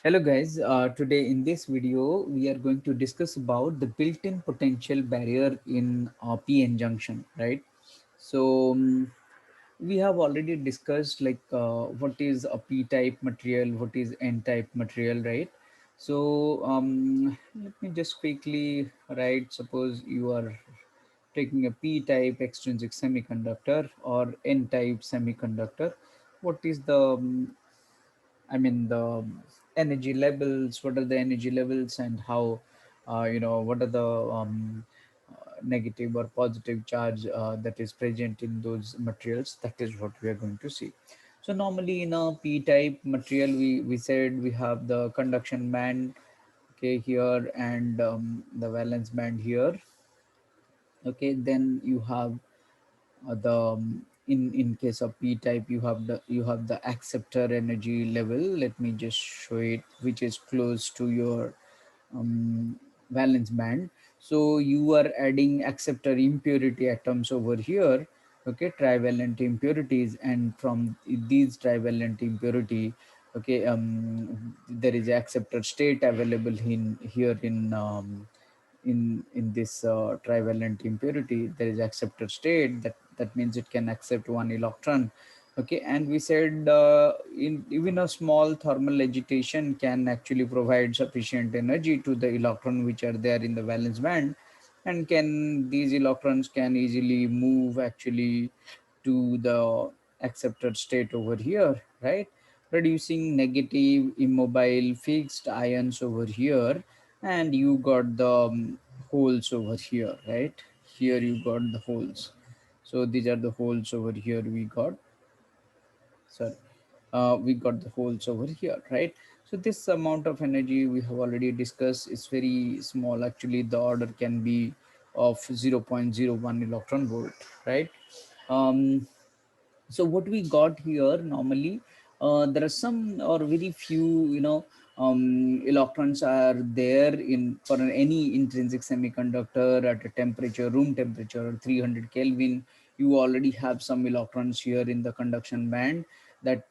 Hello guys, today in this video we are going to discuss about the built-in potential barrier in PN junction, right? So we have already discussed like what is a p-type material, what is n-type material, right? So let me just quickly write, suppose you are taking a p-type extrinsic semiconductor or n-type semiconductor. What is the the energy levels, what are the energy levels, and how, what are the negative or positive charge that is present in those materials. That is what we are going to see. So normally in a p-type material, we said we have the conduction band, okay, here, and the valence band here. Okay, then you have the in case of p type, you have the acceptor energy level. Let me just show it, which is close to your um, valence band. So you are adding acceptor impurity atoms over here, okay, trivalent impurities, and from these trivalent impurity, okay, there is acceptor state available in here in this trivalent impurity. There is acceptor state, that means it can accept one electron. Okay, and we said in even a small thermal agitation can actually provide sufficient energy to the electron which are there in the valence band, and can these electrons can easily move actually to the acceptor state over here, right, producing negative immobile fixed ions over here. And you got the holes over here, right? Here you got the holes. So these are the holes over here we got. Sorry, we got the holes over here, right? So this amount of energy we have already discussed is very small. Actually, the order can be of 0.01 electron volt, right? um, so what we got here normally, there are some or very few, electrons are there in for any intrinsic semiconductor at a temperature, room temperature, 300 Kelvin. You already have some electrons here in the conduction band that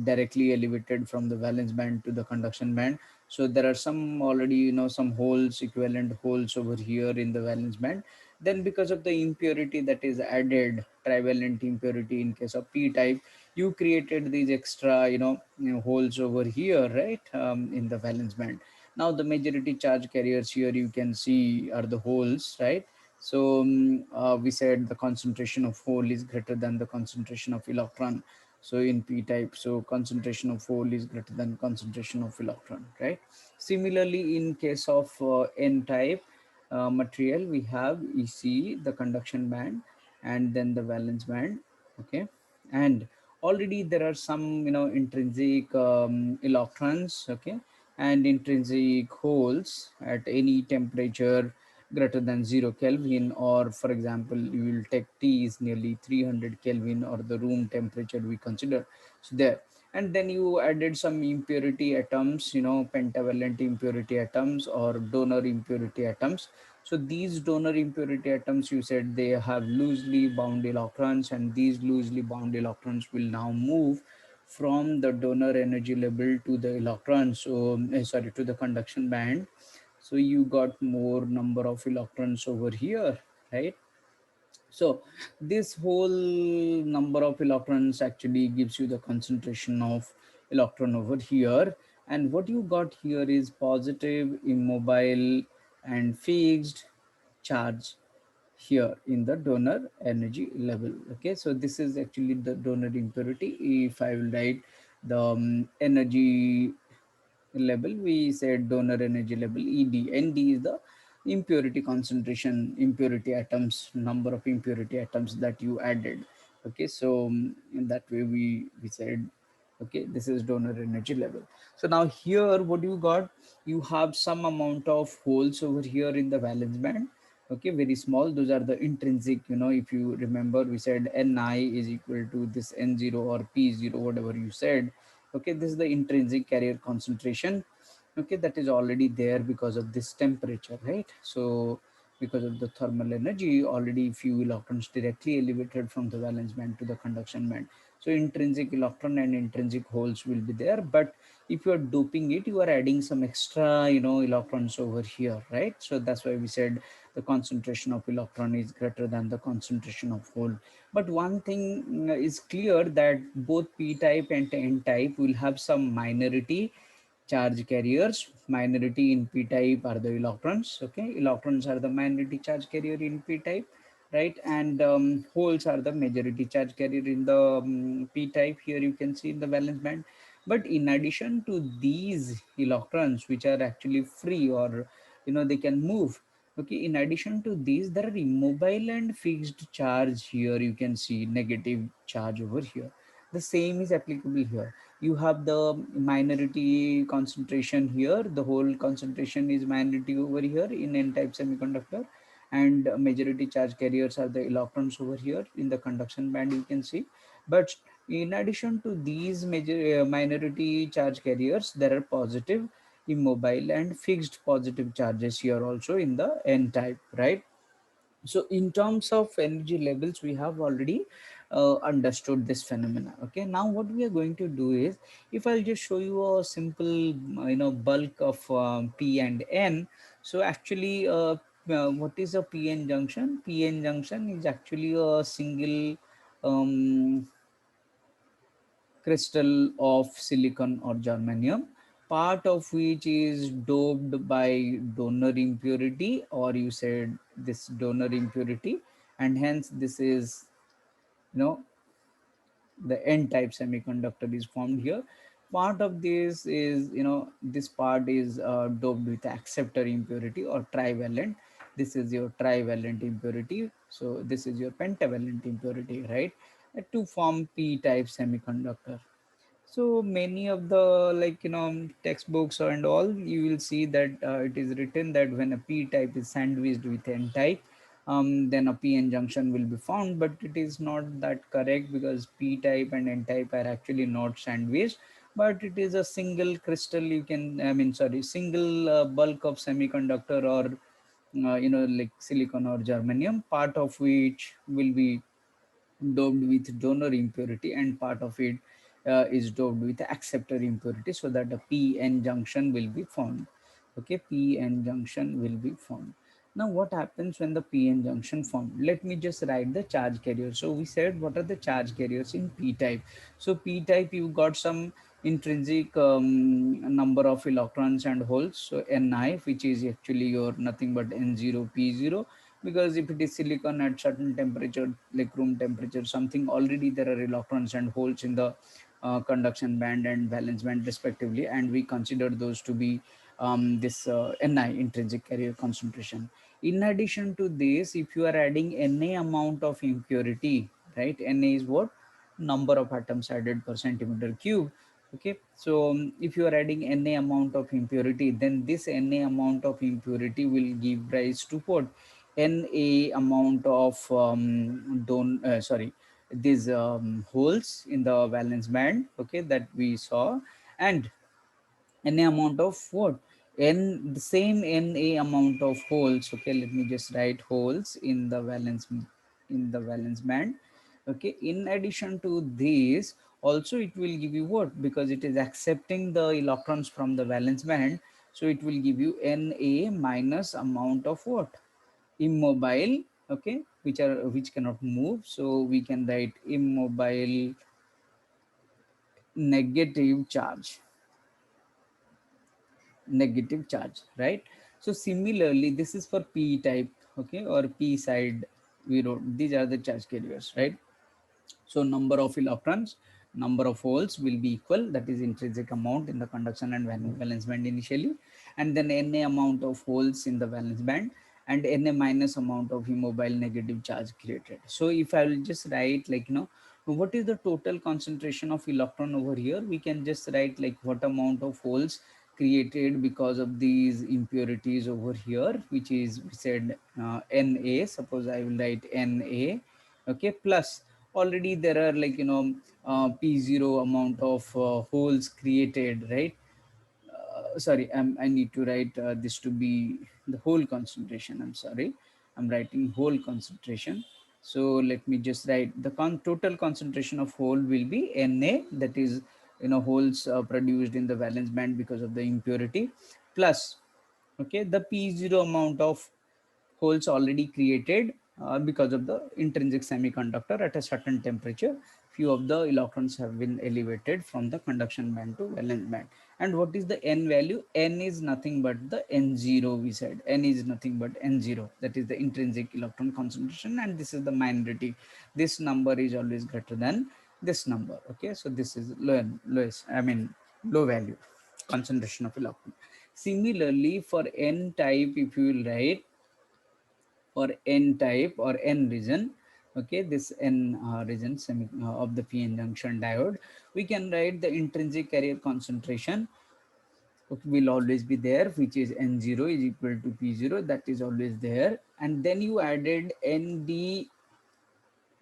directly elevated from the valence band to the conduction band. So there are some already, some holes, equivalent holes over here in the valence band. Then because of the impurity that is added, trivalent impurity in case of p type, you created these extra, holes over here, right, in the valence band. Now the majority charge carriers here you can see are the holes, right? So we said the concentration of hole is greater than the concentration of electron. So in p type, so concentration of hole is greater than concentration of electron, right? Similarly, in case of n type material, we have EC, the conduction band, and then the valence band. Okay, and already there are some, intrinsic electrons, okay, and intrinsic holes at any temperature greater than 0 Kelvin, or for example, you will take T is nearly 300 Kelvin, or the room temperature we consider. So there, and then you added some impurity atoms, pentavalent impurity atoms or donor impurity atoms. So these donor impurity atoms, you said they have loosely bound electrons, and these loosely bound electrons will now move from the donor energy level to the electrons, so sorry, to the conduction band. So you got more number of electrons over here, right? So this whole number of electrons actually gives you the concentration of electron over here. And what you got here is positive, immobile, and fixed charge here in the donor energy level. Okay, so this is actually the donor impurity. If I will write the energy level, we said donor energy level ED. ND is the impurity concentration, impurity atoms, number of impurity atoms that you added. Okay, so in that way we said, okay, this is donor energy level. So now here what you got, you have some amount of holes over here in the valence band. Okay, very small. Those are the intrinsic, if you remember, we said Ni is equal to this N0 or P0, whatever you said. Okay, this is the intrinsic carrier concentration. Okay, that is already there because of this temperature, right? So because of the thermal energy, already few electrons directly elevated from the valence band to the conduction band. So intrinsic electron and intrinsic holes will be there, but if you are doping it, you are adding some extra, electrons over here, right? So that's why we said the concentration of electron is greater than the concentration of hole. But one thing is clear, that both p type and n type will have some minority charge carriers. Minority in p type are the electrons. Okay, electrons are the minority charge carrier in p type, right? And holes are the majority charge carrier in the p type. Here you can see in the valence band. But in addition to these electrons, which are actually free, or they can move, okay, in addition to these, there are immobile and fixed charge. Here you can see negative charge over here. The same is applicable here. You have the minority concentration here, the whole concentration is minority over here in n type semiconductor, and majority charge carriers are the electrons over here in the conduction band, you can see. But in addition to these major minority charge carriers, there are positive, immobile and fixed positive charges here also in the n type, right? So in terms of energy levels, we have already understood this phenomena. Okay, now what we are going to do is, if I'll just show you a simple bulk of p and n. So actually, what is a pn junction? Pn junction is actually a single um, crystal of silicon or germanium, part of which is doped by donor impurity, or you said this donor impurity, and hence this is, you know the n type semiconductor is formed here. Part of this is, this part is doped with acceptor impurity or trivalent. This is your trivalent impurity, so this is your pentavalent impurity, right? To form p type semiconductor. So many of the, textbooks and all, you will see that it is written that when a p type is sandwiched with n type, then a pn junction will be found. But it is not that correct, because p type and n type are actually not sandwiched, but it is a single crystal, you can, I mean, sorry, single bulk of semiconductor, or like silicon or germanium, part of which will be doped with donor impurity, and part of it is doped with acceptor impurity, so that a pn junction will be formed. Okay, pn junction will be formed. Now what happens when the pn junction formed? Let me just write the charge carrier. So we said, what are the charge carriers in p type? So p type, you got some intrinsic number of electrons and holes, so ni, which is actually your nothing but n0 p0, because if it is silicon at certain temperature, like room temperature something, already there are electrons and holes in the conduction band and valence band respectively, and we consider those to be this ni, intrinsic carrier concentration. In addition to this, if you are adding na amount of impurity, right? Na is what? Number of atoms added per centimeter cube. Okay, so if you are adding na amount of impurity, then this na amount of impurity will give rise to what? Na amount of these holes in the valence band, okay, that we saw. And Na amount of what? The same Na amount of holes. Okay, let me just write holes in the valence band. Okay, in addition to this, also it will give you what? Because it is accepting the electrons from the valence band, so it will give you Na minus amount of what? Immobile. Okay, which cannot move, so we can write immobile negative charge. Negative charge, right? So similarly, this is for p type, okay, or p side. We wrote these are the charge carriers, right? So number of electrons, number of holes will be equal, that is intrinsic amount in the conduction and valence band initially, and then Na amount of holes in the valence band, and Na minus amount of immobile negative charge created. So if I will just write, what is the total concentration of electron over here, we can just write like what amount of holes created because of these impurities over here, which is, we said, Na. Suppose I will write Na, okay, plus already there are, p0 amount of holes created, right? Sorry, I need to write this to be the whole concentration. I'm sorry, I'm writing whole concentration. So let me just write the total concentration of hole will be Na, that is holes produced in the valence band because of the impurity, plus okay the P0 amount of holes already created because of the intrinsic semiconductor at a certain temperature. Few of the electrons have been elevated from the conduction band to valence band. And what is the N value? N is nothing but the N0. We said N is nothing but N0. That is the intrinsic electron concentration, and this is the minority. This number is always greater than this number. Okay, so this is lowest. I mean low value concentration of electron. Similarly, for N type, if you will write for N type or N region, okay, this N region of the PN junction diode, we can write the intrinsic carrier concentration, okay, will always be there, which is N0 is equal to P0, that is always there. And then you added ND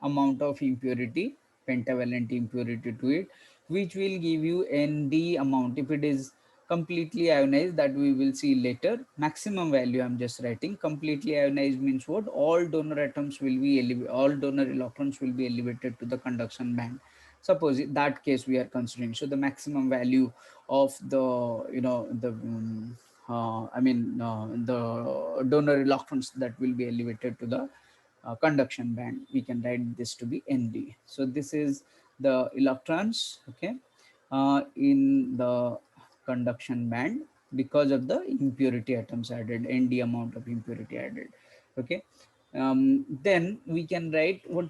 amount of impurity, pentavalent impurity to it, which will give you Nd amount. If it is completely ionized, that we will see later. Maximum value I'm just writing. Completely ionized means what? All donor atoms will be all donor electrons will be elevated to the conduction band. Suppose in that case we are considering. So the maximum value of the the donor electrons that will be elevated to the conduction band, we can write this to be Nd. So this is the electrons, okay, in the conduction band because of the impurity atoms added, Nd amount of impurity added. Okay, then we can write what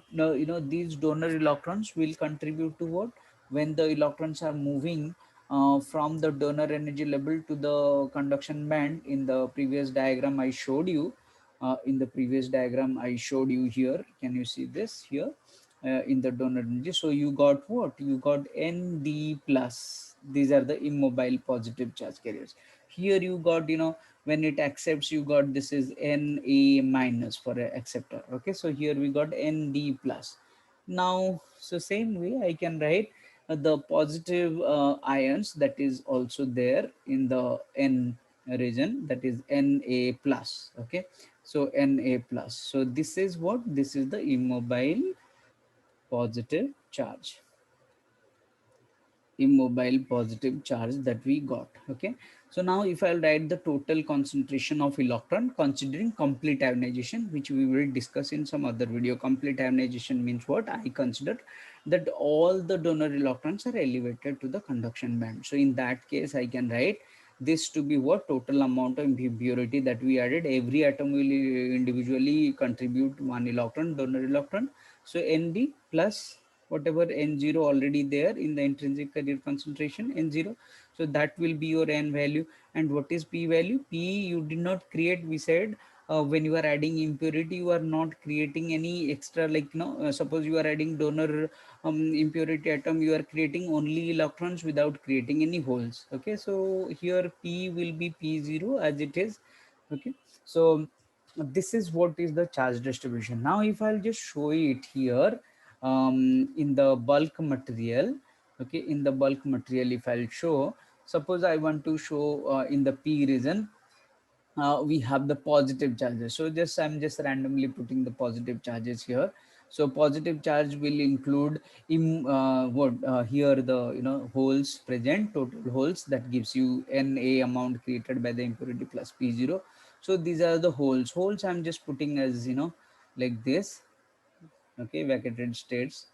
these donor electrons will contribute to what, when the electrons are moving from the donor energy level to the conduction band. In the previous diagram I showed you, I showed you here. Can you see this here? In the donor energy, so you got what? You got Nd plus. These are the immobile positive charge carriers. Here you got, when it accepts, you got this is Na minus for a acceptor. Okay, so here we got Nd plus. Now, so same way I can write the positive ions that is also there in the N region, that is Na plus. Okay, so Na plus. So this is what? This is the immobile positive charge, immobile positive charge that we got. Okay, so now if I'll write the total concentration of electron considering complete ionization, which we will discuss in some other video. Complete ionization means what? I consider that all the donor electrons are elevated to the conduction band. So in that case I can write this to be what? Total amount of impurity that we added. Every atom will individually contribute one electron, donor electron. So Nd plus whatever N0 already there in the intrinsic carrier concentration N0. So that will be your N value. And what is P value? P you did not create, we said, when you are adding impurity, you are not creating any extra, like, suppose you are adding donor impurity atom, you are creating only electrons without creating any holes. Okay, so here P will be P0 as it is. Okay, so this is what is the charge distribution. Now if I'll just show it here, in the bulk material. Okay, in the bulk material, if I'll show, suppose I want to show in the P region, we have the positive charges. So just I'm just randomly putting the positive charges here. So positive charge will include what here the holes present, total holes, that gives you Na amount created by the impurity plus P0. So these are the holes I'm just putting as like this. Okay, vacated states.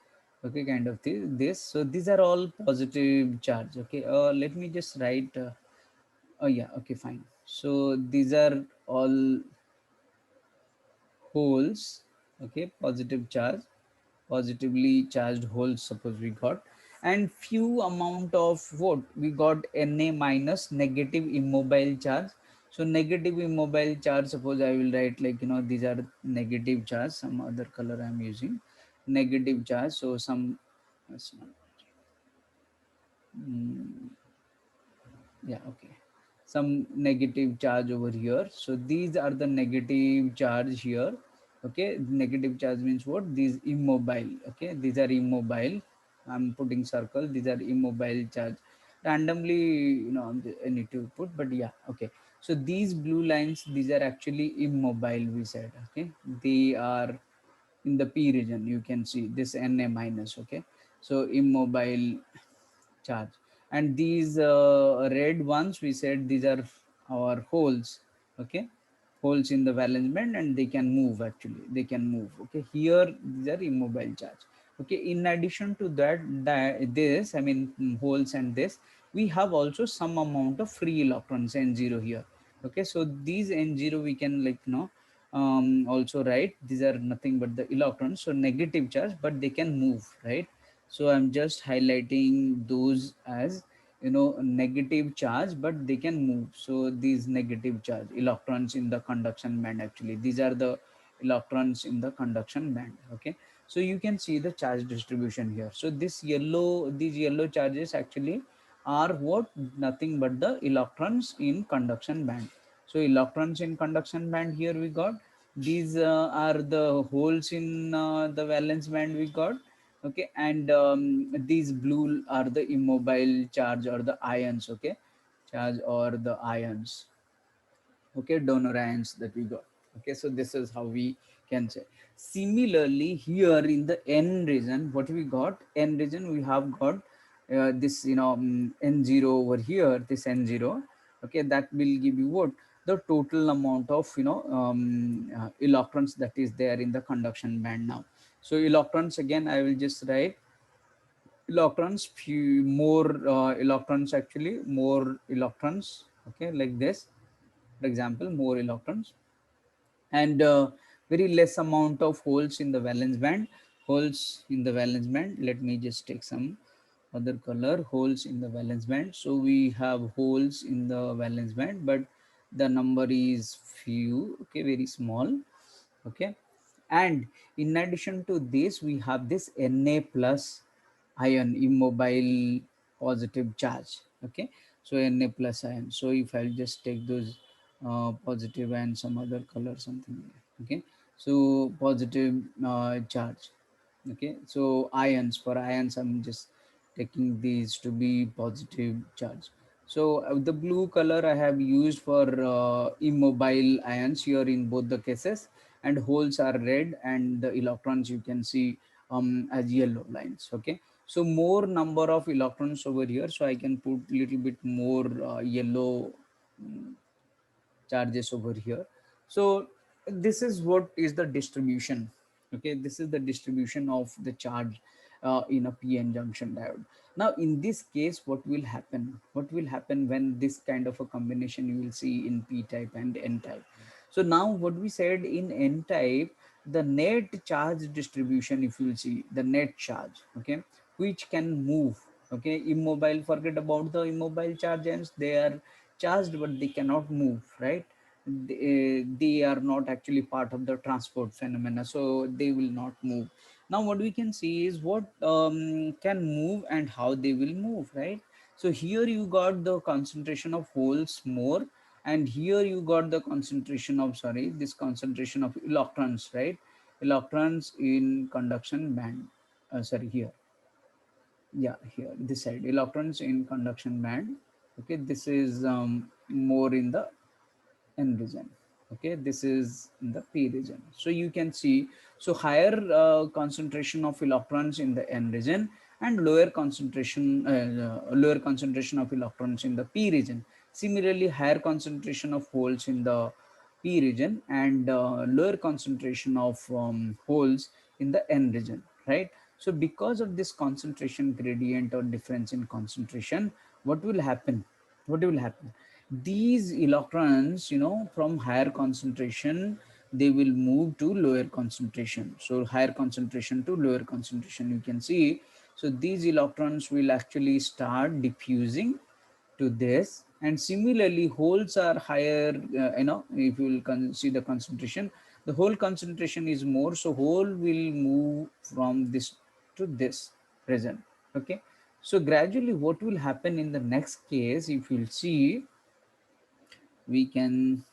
Okay, kind of this. So these are all positive charge. Okay, let me just write oh yeah, okay, fine. So these are all holes. Okay, positive charge, positively charged holes, suppose we got. And few amount of what we got, Na minus, negative immobile charge. So negative immobile charge, suppose I will write like these are negative charge, some other color I'm using, negative charge. So some that's not, mm, yeah, okay, some negative charge over here. So these are the negative charge here. Okay, negative charge means what? These immobile. Okay, these are immobile. I'm putting circle, these are immobile charge. Randomly I need to put, but yeah, okay. So these blue lines, these are actually immobile, we said. Okay, they are in the p region, you can see this Na minus. Okay, so immobile charge, and these red ones, we said these are our holes. Okay, holes in the valence band, and they can move, actually they can move. Okay, here these are immobile charge. Okay, in addition to that, this, I mean, holes and this, we have also some amount of free electrons n0 here. Okay, so these n0 we can, like, also write these are nothing but the electrons, so negative charge, but they can move, right? So I'm just highlighting those as, negative charge, but they can move. So these negative charge electrons in the conduction band, actually these are the electrons in the conduction band. Okay, so you can see the charge distribution here. So these yellow charges actually are what, nothing but the electrons in conduction band. So electrons in conduction band, here we got these are the holes in the valence band we got. Okay, and these blue are the immobile charge or the ions. Okay, charge or the ions. Okay, donor ions that we got. Okay, so this is how we can say. Similarly, here in the n region, what we got, n region, we have got this, n0 over here, this n0. Okay, that will give you what, the total amount of, electrons that is there in the conduction band now. So electrons, again I will just write electrons, few more electrons, actually more electrons. Okay, like this, for example, more electrons, and very less amount of holes in the valence band. Holes in the valence band, let me just take some other color. Holes in the valence band, so we have holes in the valence band, but the number is few. Okay, very small. Okay, and in addition to this, we have this Na plus ion, immobile positive charge. Okay, so Na plus ion. So if I'll just take those positive and some other color, something. Okay, so positive charge. Okay, so ions, for ions I'm just taking these to be positive charge. So the blue color I have used for immobile ions here in both the cases, and holes are red, and the electrons you can see as yellow lines. Okay, so more number of electrons over here, so I can put little bit more yellow mm, charges over here. So this is what is the distribution. Okay, this is the distribution of the charge in a p-n junction diode. Now in this case, what will happen, when this kind of a combination you will see in p type and n type? So now what we said, in n type, the net charge distribution, if you will see the net charge, okay, which can move. Okay, immobile, forget about the immobile charge, and they are charged but they cannot move, right? They are not actually part of the transport phenomena, so they will not move. Now what we can see is what can move and how they will move, right? So here you got the concentration of holes more, and here you got the concentration of, sorry, this concentration of electrons, right? Electrons in conduction band, sorry, here, yeah, here this side, electrons in conduction band. Okay, this is more in the n region. Okay, this is in the p region. So you can see, so higher concentration of electrons in the n region, and lower concentration of electrons in the p region. Similarly, higher concentration of holes in the p region, and lower concentration of holes in the n region, right? So because of this concentration gradient or difference in concentration, what will happen, these electrons, from higher concentration, they will move to lower concentration. So higher concentration to lower concentration, you can see. So these electrons will actually start diffusing to this, and similarly holes are higher. If you will see the concentration, the whole concentration is more, so hole will move from this to this present. Okay, so gradually what will happen in the next case, if you'll see, we can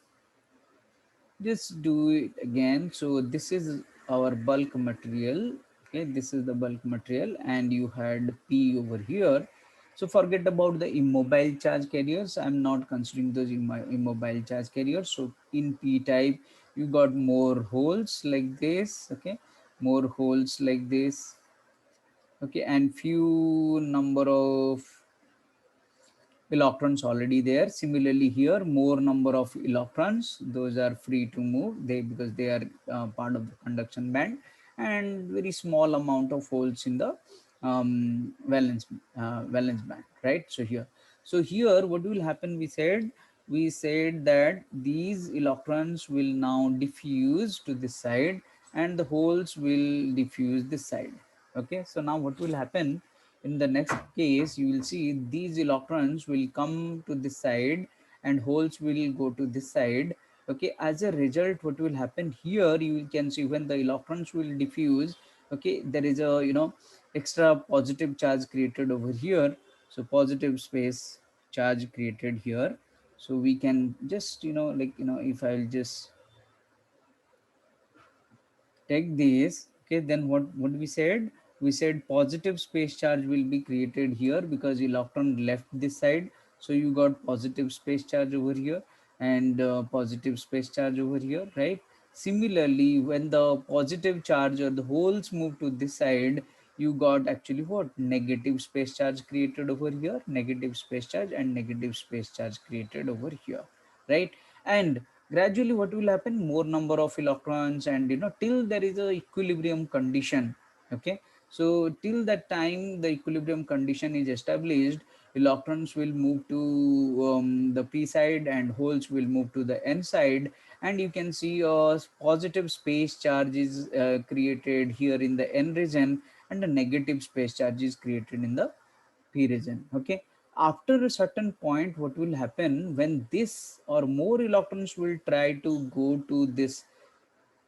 just do it again. So this is our bulk material. Okay, this is the bulk material, and you had p over here. So forget about the immobile charge carriers, I'm not considering those immobile charge carriers. So in p type, you got more holes like this. Okay, more holes like this, okay, and few number of electrons already there. Similarly here, more number of electrons, those are free to move, they because they are part of the conduction band, and very small amount of holes in the valence band, right? So here what will happen, we said that these electrons will now diffuse to this side and the holes will diffuse this side. Okay, so now what will happen in the next case, you will see these electrons will come to this side and holes will go to this side. Okay, as a result, what will happen here, you can see when the electrons will diffuse, okay, there is a extra positive charge created over here. So positive space charge created here. So we can just if I'll just take this, okay, then what we said positive space charge will be created here because electron left this side. So you got positive space charge over here and positive space charge over here, right? Similarly, when the positive charge or the holes move to this side, you got actually what, negative space charge created over here, negative space charge and negative space charge created over here, right? And gradually what will happen, more number of electrons, and till there is a equilibrium condition. Okay, so till that time the equilibrium condition is established, electrons will move to the p side and holes will move to the n side, and you can see a positive space charge is created here in the n region and a negative space charge is created in the p region. Okay, after a certain point, what will happen, when this or more electrons will try to go to this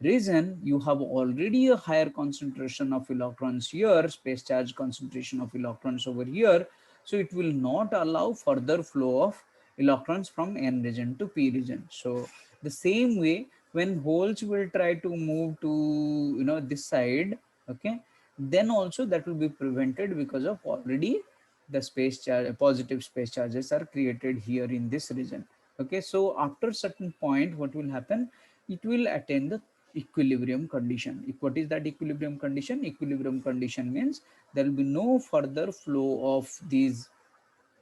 reason, you have already a higher concentration of electrons here, space charge concentration of electrons over here. So it will not allow further flow of electrons from n region to p region. So the same way, when holes will try to move to this side, okay, then also that will be prevented because of already the space charge, positive space charges are created here in this region. Okay, so after certain point, what will happen, it will attain the equilibrium condition. What is that equilibrium condition? Equilibrium condition means there will be no further flow of these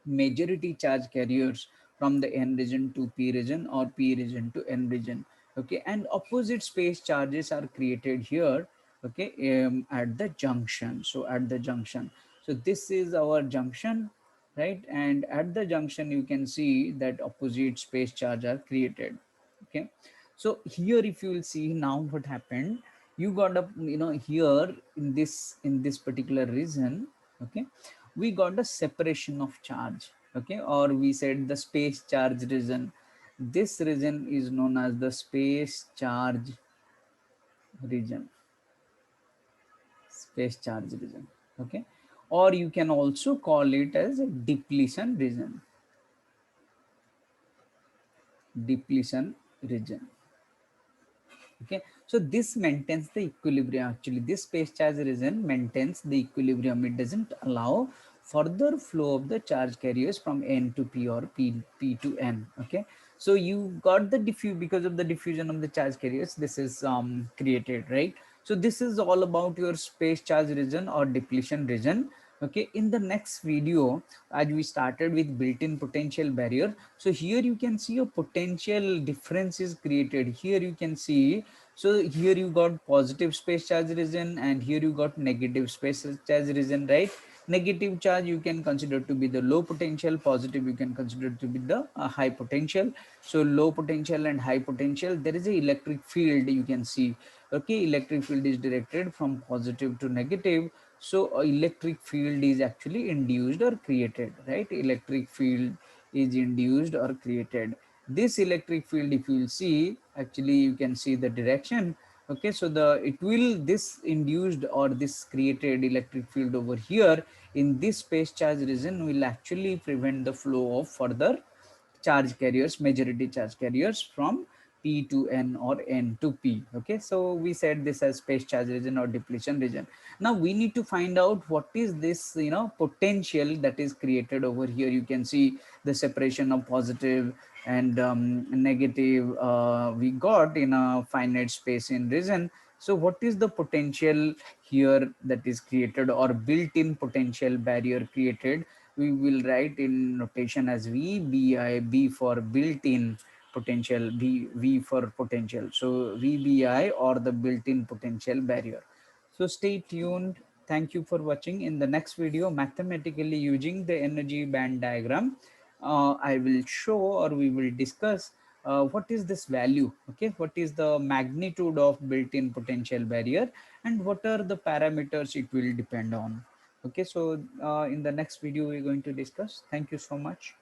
majority charge carriers from the n region to p region or p region to n region. Okay, and opposite space charges are created here. Okay, at the junction. So at the junction, so this is our junction, right? And at the junction you can see that opposite space charge are created. Okay, so here if you will see now what happened, you got a here in this particular region. Okay, we got a separation of charge. Okay, or we said the space charge region. This region is known as the space charge region, space charge region. Okay, or you can also call it as a depletion region, depletion region. Okay, so this maintains the equilibrium. Actually, this space charge region maintains the equilibrium. It doesn't allow further flow of the charge carriers from n to p or p to n. Okay, so you got the diffuse, because of the diffusion of the charge carriers, this is created, right? So this is all about your space charge region or depletion region. Okay, in the next video, as we started with built-in potential barrier, so here you can see a potential difference is created. Here you can see, so here you got positive space charge region and here you got negative space charge region, right? Negative charge you can consider to be the low potential, positive you can consider to be the high potential. So low potential and high potential, there is a electric field you can see. Okay, electric field is directed from positive to negative. So electric field is actually induced or created, right? Electric field is induced or created. This electric field, if you will see, actually you can see the direction. Okay, so this induced or this created electric field over here in this space charge region will actually prevent the flow of further charge carriers, majority charge carriers from p to n or n to p. Okay, so we said this as space charge region or depletion region. Now we need to find out what is this potential that is created over here. You can see the separation of positive and negative we got in a finite space in region. So what is the potential here that is created, or built-in potential barrier created? We will write in notation as V, BI, B for built-in potential, V for potential. So VBI, or the built-in potential barrier. So stay tuned. Thank you for watching. In the next video, mathematically using the energy band diagram, I will show, or we will discuss what is this value, okay, what is the magnitude of built-in potential barrier, and what are the parameters it will depend on. Okay, so in the next video we're going to discuss. Thank you so much.